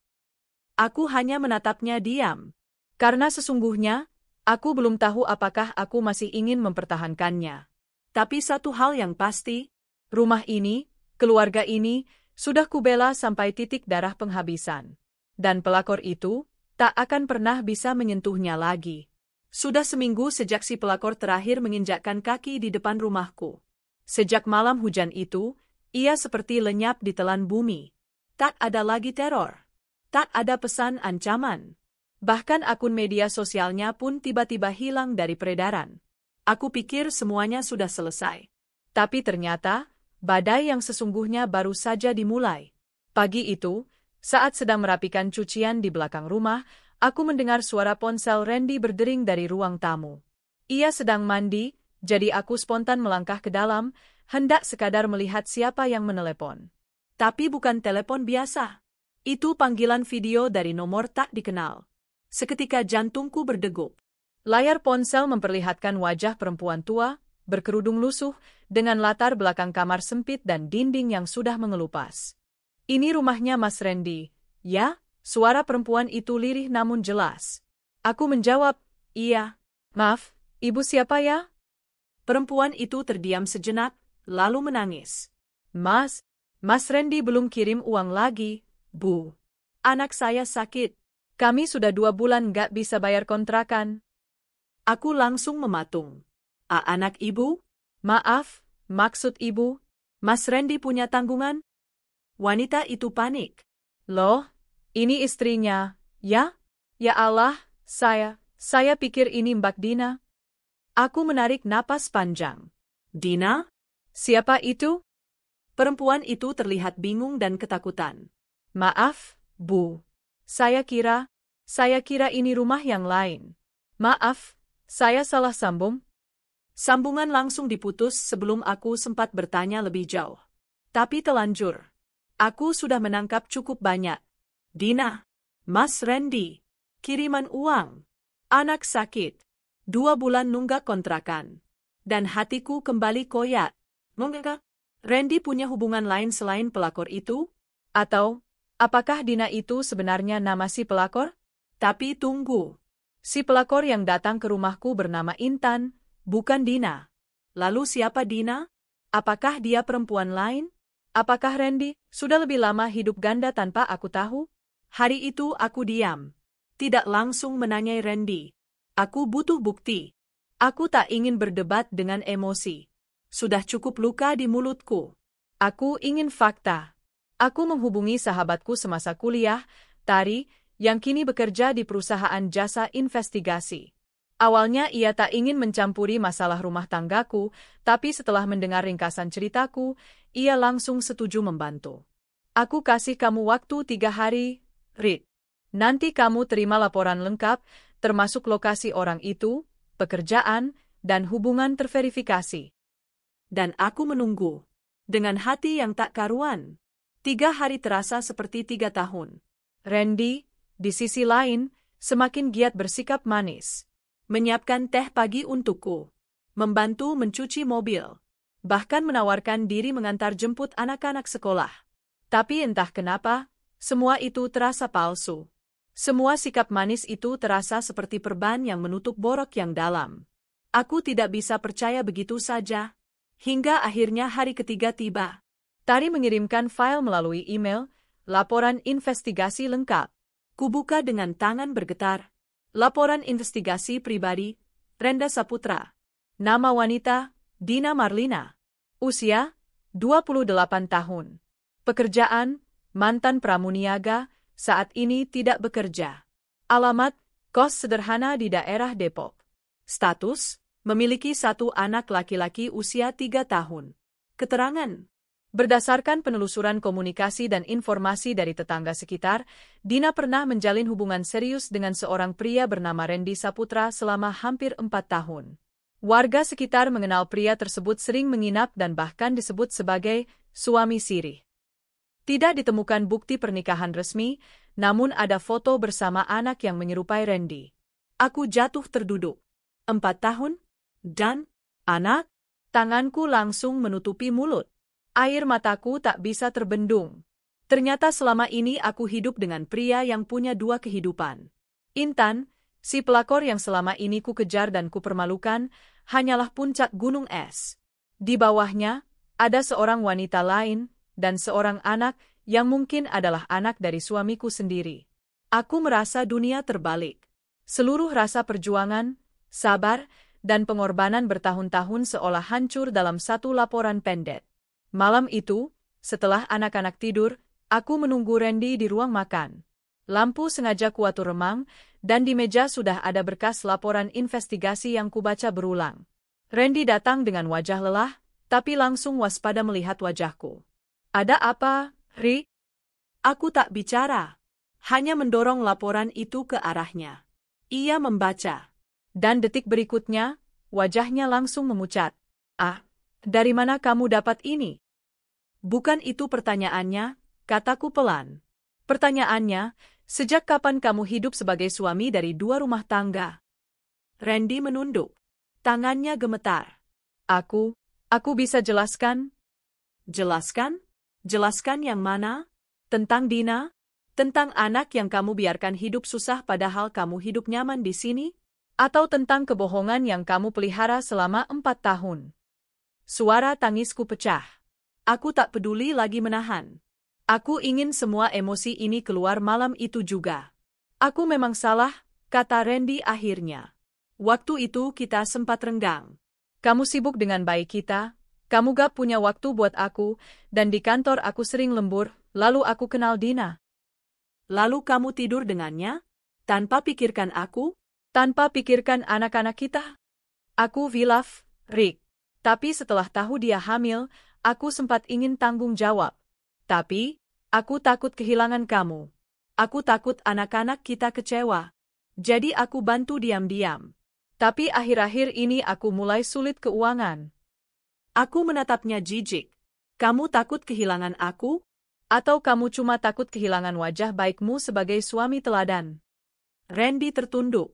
Aku hanya menatapnya diam. Karena sesungguhnya, aku belum tahu apakah aku masih ingin mempertahankannya. Tapi satu hal yang pasti, rumah ini, keluarga ini, sudah kubela sampai titik darah penghabisan. Dan pelakor itu, tak akan pernah bisa menyentuhnya lagi. Sudah seminggu sejak si pelakor terakhir menginjakkan kaki di depan rumahku. Sejak malam hujan itu, ia seperti lenyap di telan bumi. Tak ada lagi teror. Tak ada pesan ancaman. Bahkan akun media sosialnya pun tiba-tiba hilang dari peredaran. Aku pikir semuanya sudah selesai. Tapi ternyata, badai yang sesungguhnya baru saja dimulai. Pagi itu, saat sedang merapikan cucian di belakang rumah, aku mendengar suara ponsel Randy berdering dari ruang tamu. Ia sedang mandi, jadi aku spontan melangkah ke dalam, hendak sekadar melihat siapa yang menelepon. Tapi bukan telepon biasa. Itu panggilan video dari nomor tak dikenal. Seketika jantungku berdegup. Layar ponsel memperlihatkan wajah perempuan tua, berkerudung lusuh, dengan latar belakang kamar sempit dan dinding yang sudah mengelupas. Ini rumahnya Mas Randy, ya? Suara perempuan itu lirih namun jelas. Aku menjawab, iya. Maaf, ibu siapa ya? Perempuan itu terdiam sejenak, lalu menangis. Mas Randy belum kirim uang lagi, Bu. Anak saya sakit. Kami sudah 2 bulan gak bisa bayar kontrakan. Aku langsung mematung. Anak ibu? Maaf, maksud ibu? Mas Randy punya tanggungan? Wanita itu panik. Loh, ini istrinya, ya? Ya Allah, saya pikir ini Mbak Dina. Aku menarik napas panjang. Dina? Siapa itu? Perempuan itu terlihat bingung dan ketakutan. Maaf, Bu. Saya kira ini rumah yang lain. Maaf, saya salah sambung. Sambungan langsung diputus sebelum aku sempat bertanya lebih jauh. Tapi telanjur. Aku sudah menangkap cukup banyak. Dina, Mas Randy, kiriman uang, anak sakit, 2 bulan nunggak kontrakan. Dan hatiku kembali koyak. Mengapa? Randy punya hubungan lain selain pelakor itu? Atau, apakah Dina itu sebenarnya nama si pelakor? Tapi tunggu. Si pelakor yang datang ke rumahku bernama Intan, bukan Dina. Lalu siapa Dina? Apakah dia perempuan lain? Apakah Randy sudah lebih lama hidup ganda tanpa aku tahu? Hari itu aku diam. Tidak langsung menanyai Randy. Aku butuh bukti. Aku tak ingin berdebat dengan emosi. Sudah cukup luka di mulutku. Aku ingin fakta. Aku menghubungi sahabatku semasa kuliah, Tari, yang kini bekerja di perusahaan jasa investigasi. Awalnya ia tak ingin mencampuri masalah rumah tanggaku, tapi setelah mendengar ringkasan ceritaku, ia langsung setuju membantu. Aku kasih kamu waktu 3 hari, Rit. Nanti kamu terima laporan lengkap, termasuk lokasi orang itu, pekerjaan, dan hubungan terverifikasi. Dan aku menunggu. Dengan hati yang tak karuan. 3 hari terasa seperti 3 tahun. Randy, di sisi lain, semakin giat bersikap manis. Menyiapkan teh pagi untukku. Membantu mencuci mobil. Bahkan menawarkan diri mengantar jemput anak-anak sekolah. Tapi entah kenapa, semua itu terasa palsu. Semua sikap manis itu terasa seperti perban yang menutup borok yang dalam. Aku tidak bisa percaya begitu saja. Hingga akhirnya hari ketiga tiba. Tari mengirimkan file melalui email, laporan investigasi lengkap. Kubuka dengan tangan bergetar. Laporan investigasi pribadi, Renda Saputra. Nama wanita, Dina Marlina. Usia, 28 tahun. Pekerjaan, mantan pramuniaga, saat ini tidak bekerja. Alamat, kos sederhana di daerah Depok. Status, memiliki 1 anak laki-laki usia 3 tahun. Keterangan. Berdasarkan penelusuran komunikasi dan informasi dari tetangga sekitar, Dina pernah menjalin hubungan serius dengan seorang pria bernama Randy Saputra selama hampir 4 tahun. Warga sekitar mengenal pria tersebut sering menginap dan bahkan disebut sebagai suami sirih. Tidak ditemukan bukti pernikahan resmi, namun ada foto bersama anak yang menyerupai Randy. Aku jatuh terduduk. 4 tahun? Dan? Anak? Tanganku langsung menutupi mulut. Air mataku tak bisa terbendung. Ternyata selama ini aku hidup dengan pria yang punya 2 kehidupan. Intan, si pelakor yang selama ini ku kejar dan ku permalukan, hanyalah puncak gunung es. Di bawahnya, ada seorang wanita lain, dan seorang anak yang mungkin adalah anak dari suamiku sendiri. Aku merasa dunia terbalik. Seluruh rasa perjuangan, sabar, dan pengorbanan bertahun-tahun seolah hancur dalam satu laporan pendek. Malam itu, setelah anak-anak tidur, aku menunggu Randy di ruang makan. Lampu sengaja kuatur remang, dan di meja sudah ada berkas laporan investigasi yang kubaca berulang. Randy datang dengan wajah lelah, tapi langsung waspada melihat wajahku. Ada apa, Rick? Aku tak bicara. Hanya mendorong laporan itu ke arahnya. Ia membaca. Dan detik berikutnya, wajahnya langsung memucat. Ah, dari mana kamu dapat ini? Bukan itu pertanyaannya, kataku pelan. Pertanyaannya, sejak kapan kamu hidup sebagai suami dari 2 rumah tangga? Randy menunduk. Tangannya gemetar. Aku bisa jelaskan? Jelaskan? Jelaskan yang mana? Tentang Dina? Tentang anak yang kamu biarkan hidup susah padahal kamu hidup nyaman di sini? Atau tentang kebohongan yang kamu pelihara selama 4 tahun? Suara tangisku pecah. Aku tak peduli lagi menahan. Aku ingin semua emosi ini keluar malam itu juga. Aku memang salah, kata Randy akhirnya. Waktu itu kita sempat renggang. Kamu sibuk dengan bayi kita, kamu gak punya waktu buat aku, dan di kantor aku sering lembur, lalu aku kenal Dina. Lalu kamu tidur dengannya? Tanpa pikirkan aku? Tanpa pikirkan anak-anak kita? Aku hilaf, Rick. Tapi setelah tahu dia hamil, aku sempat ingin tanggung jawab. Tapi, aku takut kehilangan kamu. Aku takut anak-anak kita kecewa. Jadi aku bantu diam-diam. Tapi akhir-akhir ini aku mulai sulit keuangan. Aku menatapnya jijik. Kamu takut kehilangan aku? Atau kamu cuma takut kehilangan wajah baikmu sebagai suami teladan? Randy tertunduk.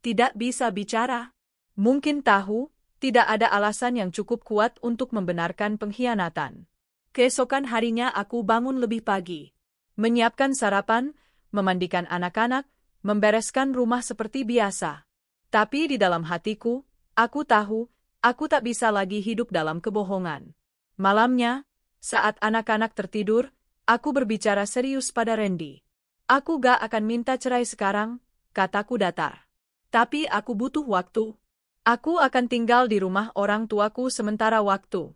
Tidak bisa bicara. Mungkin tahu, tidak ada alasan yang cukup kuat untuk membenarkan pengkhianatan. Keesokan harinya aku bangun lebih pagi. Menyiapkan sarapan, memandikan anak-anak, membereskan rumah seperti biasa. Tapi di dalam hatiku, aku tahu, aku tak bisa lagi hidup dalam kebohongan. Malamnya, saat anak-anak tertidur, aku berbicara serius pada Randy. Aku gak akan minta cerai sekarang, kataku datar. Tapi aku butuh waktu. Aku akan tinggal di rumah orang tuaku sementara waktu.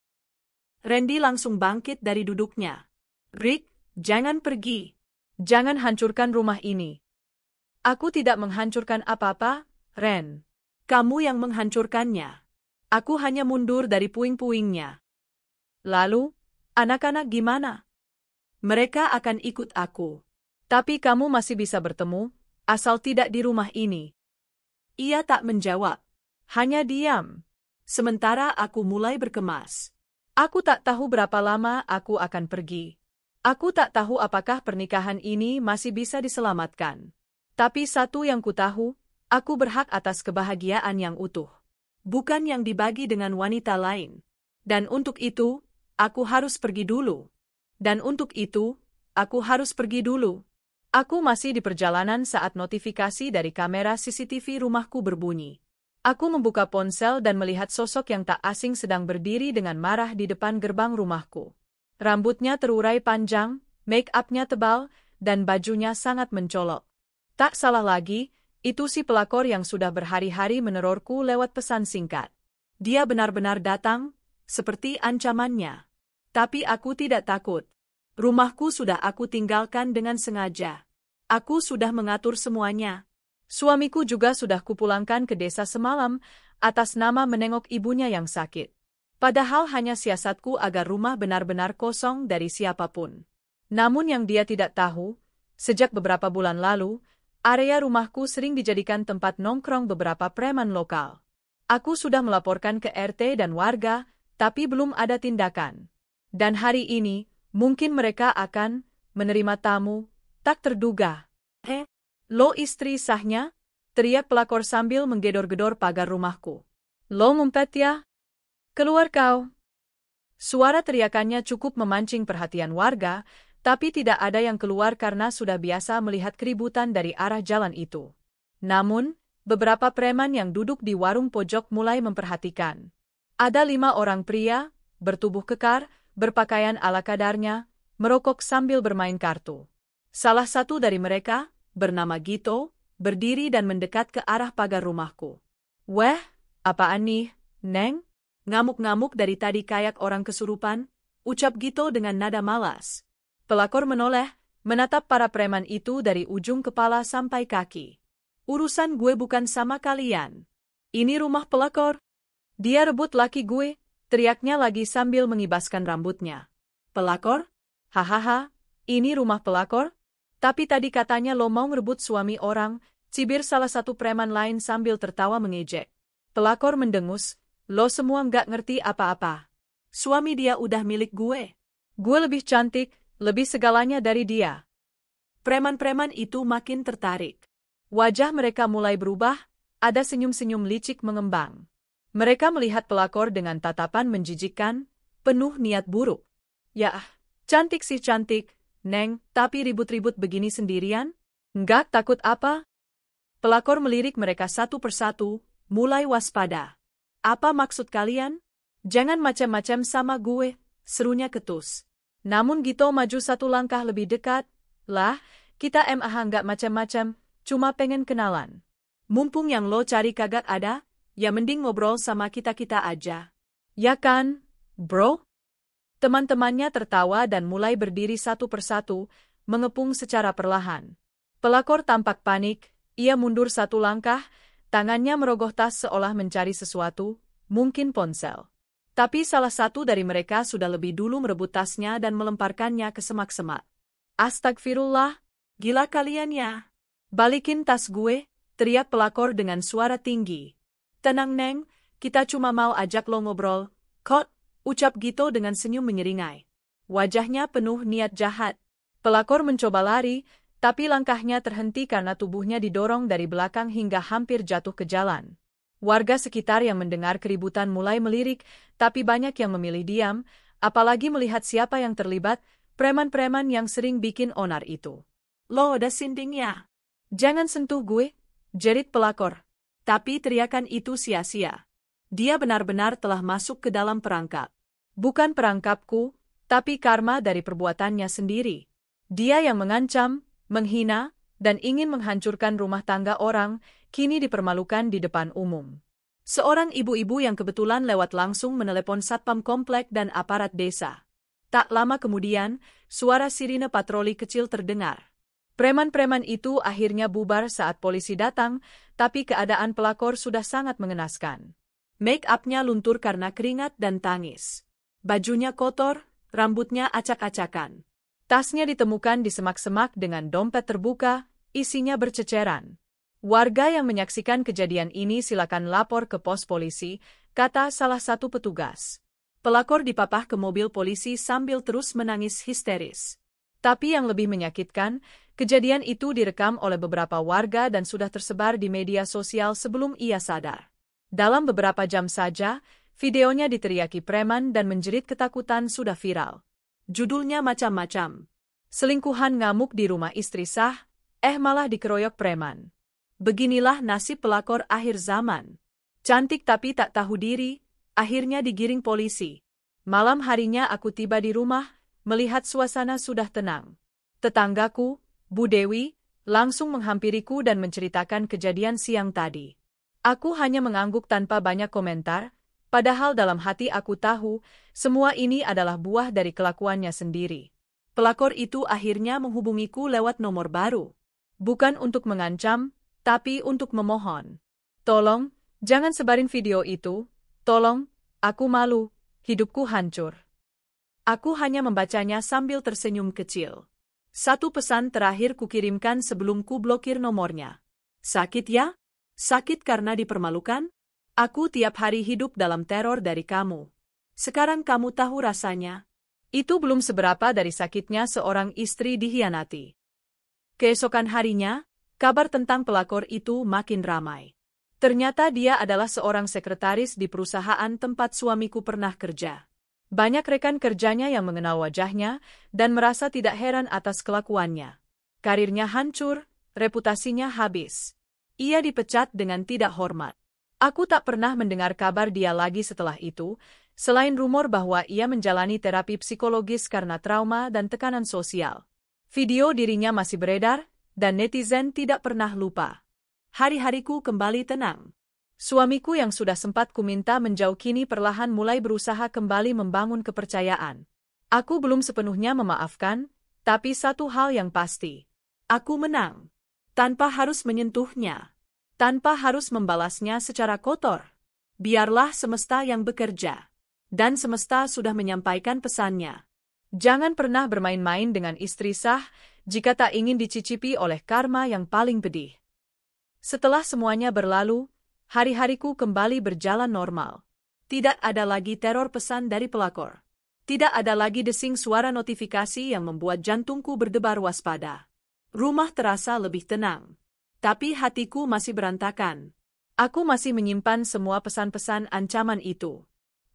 Randy langsung bangkit dari duduknya. Rick, jangan pergi. Jangan hancurkan rumah ini. Aku tidak menghancurkan apa-apa, Ren. Kamu yang menghancurkannya. Aku hanya mundur dari puing-puingnya. Lalu, anak-anak gimana? Mereka akan ikut aku. Tapi kamu masih bisa bertemu, asal tidak di rumah ini. Ia tak menjawab. Hanya diam. Sementara aku mulai berkemas. Aku tak tahu berapa lama aku akan pergi. Aku tak tahu apakah pernikahan ini masih bisa diselamatkan. Tapi satu yang ku tahu, aku berhak atas kebahagiaan yang utuh. Bukan yang dibagi dengan wanita lain. Dan untuk itu, aku harus pergi dulu. Dan untuk itu, aku harus pergi dulu. Aku masih di perjalanan saat notifikasi dari kamera CCTV rumahku berbunyi. Aku membuka ponsel dan melihat sosok yang tak asing sedang berdiri dengan marah di depan gerbang rumahku. Rambutnya terurai panjang, make-up-nya tebal, dan bajunya sangat mencolok. Tak salah lagi, itu si pelakor yang sudah berhari-hari menerorku lewat pesan singkat. Dia benar-benar datang, seperti ancamannya. Tapi aku tidak takut. Rumahku sudah aku tinggalkan dengan sengaja. Aku sudah mengatur semuanya. Suamiku juga sudah kupulangkan ke desa semalam, atas nama menengok ibunya yang sakit. Padahal hanya siasatku agar rumah benar-benar kosong dari siapapun. Namun yang dia tidak tahu, sejak beberapa bulan lalu, area rumahku sering dijadikan tempat nongkrong beberapa preman lokal. Aku sudah melaporkan ke RT dan warga, tapi belum ada tindakan. Dan hari ini, mungkin mereka akan menerima tamu tak terduga. Lo istri sahnya? Teriak pelakor sambil menggedor-gedor pagar rumahku. Lo ngumpet ya? Keluar kau. Suara teriakannya cukup memancing perhatian warga, tapi tidak ada yang keluar karena sudah biasa melihat keributan dari arah jalan itu. Namun, beberapa preman yang duduk di warung pojok mulai memperhatikan. Ada 5 orang pria, bertubuh kekar, berpakaian ala kadarnya, merokok sambil bermain kartu. Salah satu dari mereka, bernama Gito, berdiri dan mendekat ke arah pagar rumahku. Weh, apaan nih, Neng? Ngamuk-ngamuk dari tadi kayak orang kesurupan, ucap Gito dengan nada malas. Pelakor menoleh, menatap para preman itu dari ujung kepala sampai kaki. Urusan gue bukan sama kalian. Ini rumah pelakor. Dia rebut laki gue, teriaknya lagi sambil mengibaskan rambutnya. Pelakor? Hahaha, ini rumah pelakor? Tapi tadi katanya lo mau ngerebut suami orang, cibir salah satu preman lain sambil tertawa mengejek. Pelakor mendengus, lo semua nggak ngerti apa-apa. Suami dia udah milik gue. Gue lebih cantik, lebih segalanya dari dia. Preman-preman itu makin tertarik. Wajah mereka mulai berubah, ada senyum-senyum licik mengembang. Mereka melihat pelakor dengan tatapan menjijikkan, penuh niat buruk. Ya, cantik sih cantik, Neng, tapi ribut-ribut begini sendirian? Nggak takut apa? Pelakor melirik mereka satu persatu, mulai waspada. Apa maksud kalian? Jangan macam-macam sama gue, serunya ketus. Namun Gito maju satu langkah lebih dekat. Lah, kita nggak macam-macam. Cuma pengen kenalan. Mumpung yang lo cari kagak ada, ya mending ngobrol sama kita-kita aja. Ya kan, bro? Teman-temannya tertawa dan mulai berdiri satu persatu, mengepung secara perlahan. Pelakor tampak panik, ia mundur satu langkah, tangannya merogoh tas seolah mencari sesuatu, mungkin ponsel. Tapi salah satu dari mereka sudah lebih dulu merebut tasnya dan melemparkannya ke semak-semak. Astagfirullah, gila kalian ya. Balikin tas gue, teriak pelakor dengan suara tinggi. Tenang Neng, kita cuma mau ajak lo ngobrol. Kot, ucap Gito dengan senyum menyeringai. Wajahnya penuh niat jahat. Pelakor mencoba lari, tapi langkahnya terhenti karena tubuhnya didorong dari belakang hingga hampir jatuh ke jalan. Warga sekitar yang mendengar keributan mulai melirik, tapi banyak yang memilih diam, apalagi melihat siapa yang terlibat, preman-preman yang sering bikin onar itu. Lo udah sinding ya? Jangan sentuh gue, jerit pelakor. Tapi teriakan itu sia-sia. Dia benar-benar telah masuk ke dalam perangkap. Bukan perangkapku, tapi karma dari perbuatannya sendiri. Dia yang mengancam, menghina, dan ingin menghancurkan rumah tangga orang, kini dipermalukan di depan umum. Seorang ibu-ibu yang kebetulan lewat langsung menelepon satpam komplek dan aparat desa. Tak lama kemudian, suara sirine patroli kecil terdengar. Preman-preman itu akhirnya bubar saat polisi datang, tapi keadaan pelakor sudah sangat mengenaskan. Make-up-nya luntur karena keringat dan tangis. Bajunya kotor, rambutnya acak-acakan. Tasnya ditemukan di semak-semak dengan dompet terbuka, isinya berceceran. Warga yang menyaksikan kejadian ini silakan lapor ke pos polisi, kata salah satu petugas. Pelakor dipapah ke mobil polisi sambil terus menangis histeris. Tapi yang lebih menyakitkan, kejadian itu direkam oleh beberapa warga dan sudah tersebar di media sosial sebelum ia sadar. Dalam beberapa jam saja, videonya diteriaki preman dan menjerit ketakutan sudah viral. Judulnya macam-macam. Selingkuhan ngamuk di rumah istri sah, malah dikeroyok preman. Beginilah nasib pelakor akhir zaman. Cantik tapi tak tahu diri, akhirnya digiring polisi. Malam harinya aku tiba di rumah, melihat suasana sudah tenang. Tetanggaku, Bu Dewi, langsung menghampiriku dan menceritakan kejadian siang tadi. Aku hanya mengangguk tanpa banyak komentar, padahal dalam hati aku tahu, semua ini adalah buah dari kelakuannya sendiri. Pelakor itu akhirnya menghubungiku lewat nomor baru. Bukan untuk mengancam, tapi untuk memohon. Tolong, jangan sebarin video itu, tolong, aku malu, hidupku hancur. Aku hanya membacanya sambil tersenyum kecil. Satu pesan terakhir kukirimkan sebelum ku blokir nomornya. Sakit ya? Sakit karena dipermalukan? Aku tiap hari hidup dalam teror dari kamu. Sekarang kamu tahu rasanya. Itu belum seberapa dari sakitnya seorang istri dikhianati. Keesokan harinya, kabar tentang pelakor itu makin ramai. Ternyata dia adalah seorang sekretaris di perusahaan tempat suamiku pernah kerja. Banyak rekan kerjanya yang mengenal wajahnya dan merasa tidak heran atas kelakuannya. Karirnya hancur, reputasinya habis. Ia dipecat dengan tidak hormat. Aku tak pernah mendengar kabar dia lagi setelah itu, selain rumor bahwa ia menjalani terapi psikologis karena trauma dan tekanan sosial. Video dirinya masih beredar, dan netizen tidak pernah lupa. Hari-hariku kembali tenang. Suamiku yang sudah sempat kuminta menjauh kini perlahan mulai berusaha kembali membangun kepercayaan. Aku belum sepenuhnya memaafkan, tapi satu hal yang pasti. Aku menang. Tanpa harus menyentuhnya. Tanpa harus membalasnya secara kotor. Biarlah semesta yang bekerja. Dan semesta sudah menyampaikan pesannya. Jangan pernah bermain-main dengan istri sah jika tak ingin dicicipi oleh karma yang paling pedih. Setelah semuanya berlalu, hari-hariku kembali berjalan normal. Tidak ada lagi teror pesan dari pelakor. Tidak ada lagi desing suara notifikasi yang membuat jantungku berdebar waspada. Rumah terasa lebih tenang. Tapi hatiku masih berantakan. Aku masih menyimpan semua pesan-pesan ancaman itu.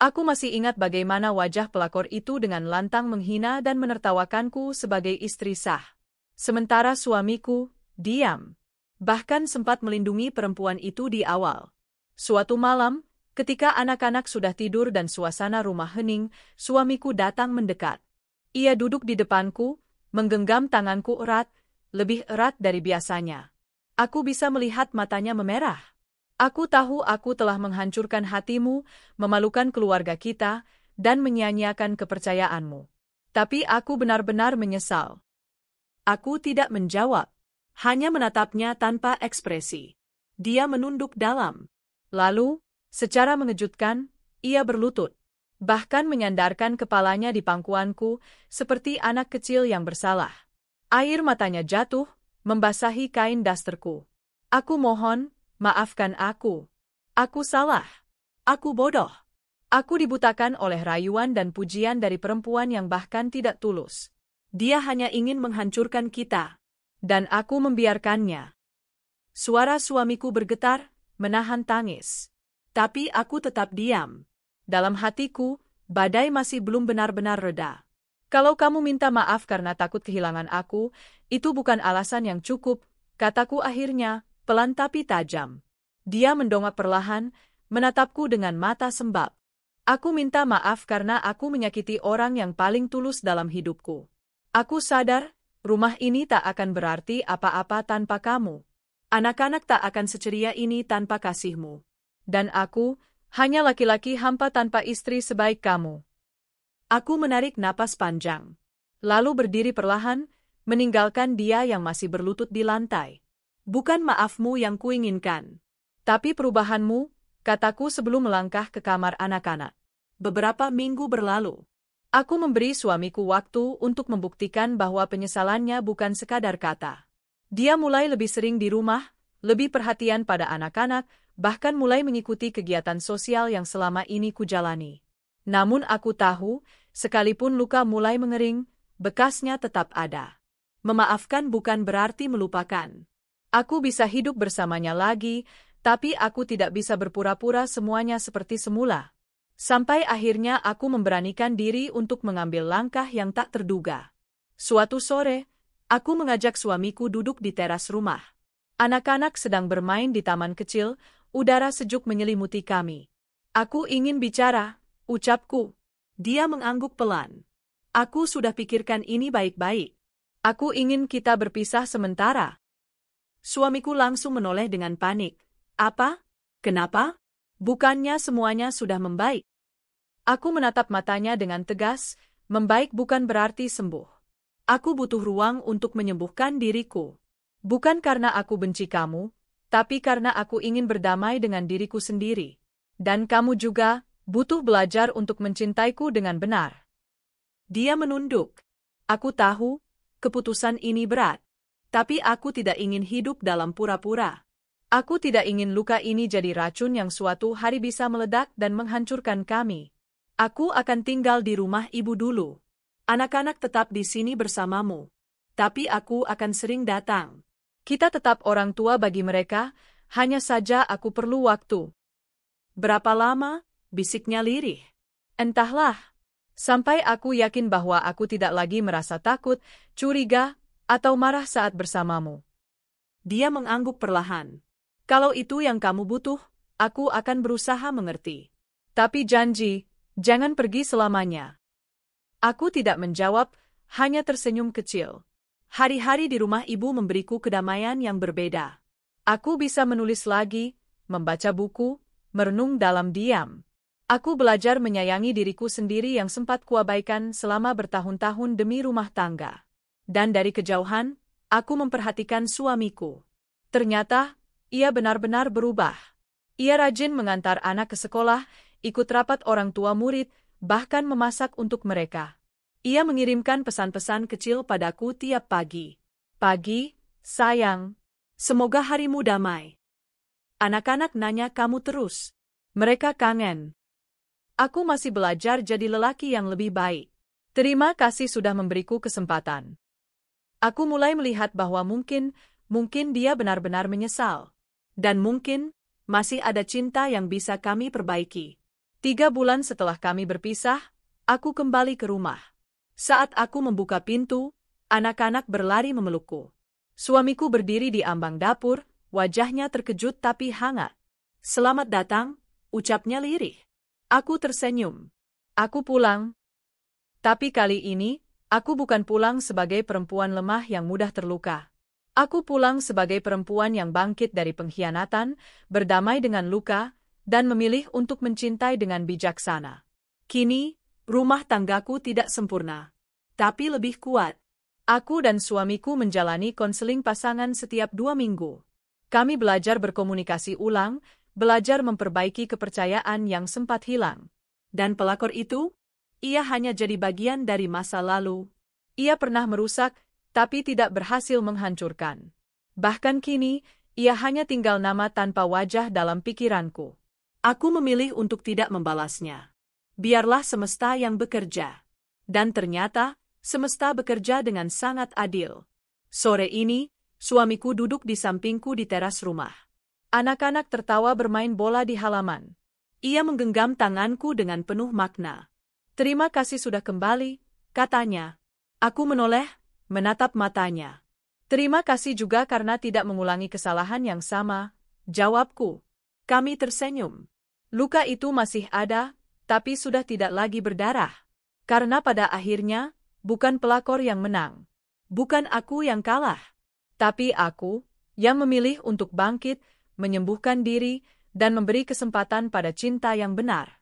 Aku masih ingat bagaimana wajah pelakor itu dengan lantang menghina dan menertawakanku sebagai istri sah. Sementara suamiku, diam. Bahkan sempat melindungi perempuan itu di awal. Suatu malam, ketika anak-anak sudah tidur dan suasana rumah hening, suamiku datang mendekat. Ia duduk di depanku, menggenggam tanganku erat, lebih erat dari biasanya. Aku bisa melihat matanya memerah. Aku tahu aku telah menghancurkan hatimu, memalukan keluarga kita, dan menyia-nyiakan kepercayaanmu. Tapi aku benar-benar menyesal. Aku tidak menjawab, hanya menatapnya tanpa ekspresi. Dia menunduk dalam. Lalu, secara mengejutkan, ia berlutut. Bahkan menyandarkan kepalanya di pangkuanku, seperti anak kecil yang bersalah. Air matanya jatuh, membasahi kain dasterku. Aku mohon, maafkan aku. Aku salah. Aku bodoh. Aku dibutakan oleh rayuan dan pujian dari perempuan yang bahkan tidak tulus. Dia hanya ingin menghancurkan kita. Dan aku membiarkannya. Suara suamiku bergetar, menahan tangis. Tapi aku tetap diam. Dalam hatiku, badai masih belum benar-benar reda. Kalau kamu minta maaf karena takut kehilangan aku, itu bukan alasan yang cukup, kataku akhirnya, pelan tapi tajam. Dia mendongak perlahan, menatapku dengan mata sembab. Aku minta maaf karena aku menyakiti orang yang paling tulus dalam hidupku. Aku sadar, rumah ini tak akan berarti apa-apa tanpa kamu. Anak-anak tak akan seceria ini tanpa kasihmu. Dan aku, hanya laki-laki hampa tanpa istri sebaik kamu. Aku menarik napas panjang. Lalu berdiri perlahan, meninggalkan dia yang masih berlutut di lantai. Bukan maafmu yang kuinginkan. Tapi perubahanmu, kataku sebelum melangkah ke kamar anak-anak. Beberapa minggu berlalu. Aku memberi suamiku waktu untuk membuktikan bahwa penyesalannya bukan sekadar kata. Dia mulai lebih sering di rumah, lebih perhatian pada anak-anak, bahkan mulai mengikuti kegiatan sosial yang selama ini kujalani. Namun aku tahu, sekalipun luka mulai mengering, bekasnya tetap ada. Memaafkan bukan berarti melupakan. Aku bisa hidup bersamanya lagi, tapi aku tidak bisa berpura-pura semuanya seperti semula. Sampai akhirnya aku memberanikan diri untuk mengambil langkah yang tak terduga. Suatu sore, aku mengajak suamiku duduk di teras rumah. Anak-anak sedang bermain di taman kecil, udara sejuk menyelimuti kami. Aku ingin bicara, ucapku. Dia mengangguk pelan. Aku sudah pikirkan ini baik-baik. Aku ingin kita berpisah sementara. Suamiku langsung menoleh dengan panik. Apa? Kenapa? Bukannya semuanya sudah membaik? Aku menatap matanya dengan tegas, membaik bukan berarti sembuh. Aku butuh ruang untuk menyembuhkan diriku. Bukan karena aku benci kamu, tapi karena aku ingin berdamai dengan diriku sendiri. Dan kamu juga butuh belajar untuk mencintaiku dengan benar. Dia menunduk. Aku tahu, keputusan ini berat. Tapi aku tidak ingin hidup dalam pura-pura. Aku tidak ingin luka ini jadi racun yang suatu hari bisa meledak dan menghancurkan kami. Aku akan tinggal di rumah ibu dulu. Anak-anak tetap di sini bersamamu. Tapi aku akan sering datang. Kita tetap orang tua bagi mereka, hanya saja aku perlu waktu. Berapa lama? Bisiknya lirih. Entahlah. Sampai aku yakin bahwa aku tidak lagi merasa takut, curiga, atau marah saat bersamamu. Dia mengangguk perlahan. Kalau itu yang kamu butuh, aku akan berusaha mengerti. Tapi janji, jangan pergi selamanya. Aku tidak menjawab, hanya tersenyum kecil. Hari-hari di rumah ibu memberiku kedamaian yang berbeda. Aku bisa menulis lagi, membaca buku, merenung dalam diam. Aku belajar menyayangi diriku sendiri yang sempat kuabaikan selama bertahun-tahun demi rumah tangga. Dan dari kejauhan, aku memperhatikan suamiku. Ternyata, ia benar-benar berubah. Ia rajin mengantar anak ke sekolah, ikut rapat orang tua murid, bahkan memasak untuk mereka. Ia mengirimkan pesan-pesan kecil padaku tiap pagi. Pagi, sayang. Semoga harimu damai. Anak-anak nanya kamu terus. Mereka kangen. Aku masih belajar jadi lelaki yang lebih baik. Terima kasih sudah memberiku kesempatan. Aku mulai melihat bahwa mungkin dia benar-benar menyesal. Dan mungkin, masih ada cinta yang bisa kami perbaiki. 3 bulan setelah kami berpisah, aku kembali ke rumah. Saat aku membuka pintu, anak-anak berlari memelukku. Suamiku berdiri di ambang dapur, wajahnya terkejut tapi hangat. Selamat datang, ucapnya lirih. Aku tersenyum. Aku pulang. Tapi kali ini, aku bukan pulang sebagai perempuan lemah yang mudah terluka. Aku pulang sebagai perempuan yang bangkit dari pengkhianatan, berdamai dengan luka, dan memilih untuk mencintai dengan bijaksana. Kini, rumah tanggaku tidak sempurna, tapi lebih kuat. Aku dan suamiku menjalani konseling pasangan setiap 2 minggu. Kami belajar berkomunikasi ulang, belajar memperbaiki kepercayaan yang sempat hilang. Dan pelakor itu? Ia hanya jadi bagian dari masa lalu. Ia pernah merusak, tapi tidak berhasil menghancurkan. Bahkan kini, ia hanya tinggal nama tanpa wajah dalam pikiranku. Aku memilih untuk tidak membalasnya. Biarlah semesta yang bekerja. Dan ternyata, semesta bekerja dengan sangat adil. Sore ini, suamiku duduk di sampingku di teras rumah. Anak-anak tertawa bermain bola di halaman. Ia menggenggam tanganku dengan penuh makna. Terima kasih sudah kembali, katanya. Aku menoleh, menatap matanya. Terima kasih juga karena tidak mengulangi kesalahan yang sama, jawabku. Kami tersenyum. Luka itu masih ada, tapi sudah tidak lagi berdarah. Karena pada akhirnya, bukan pelakor yang menang. Bukan aku yang kalah. Tapi aku, yang memilih untuk bangkit, menyembuhkan diri, dan memberi kesempatan pada cinta yang benar.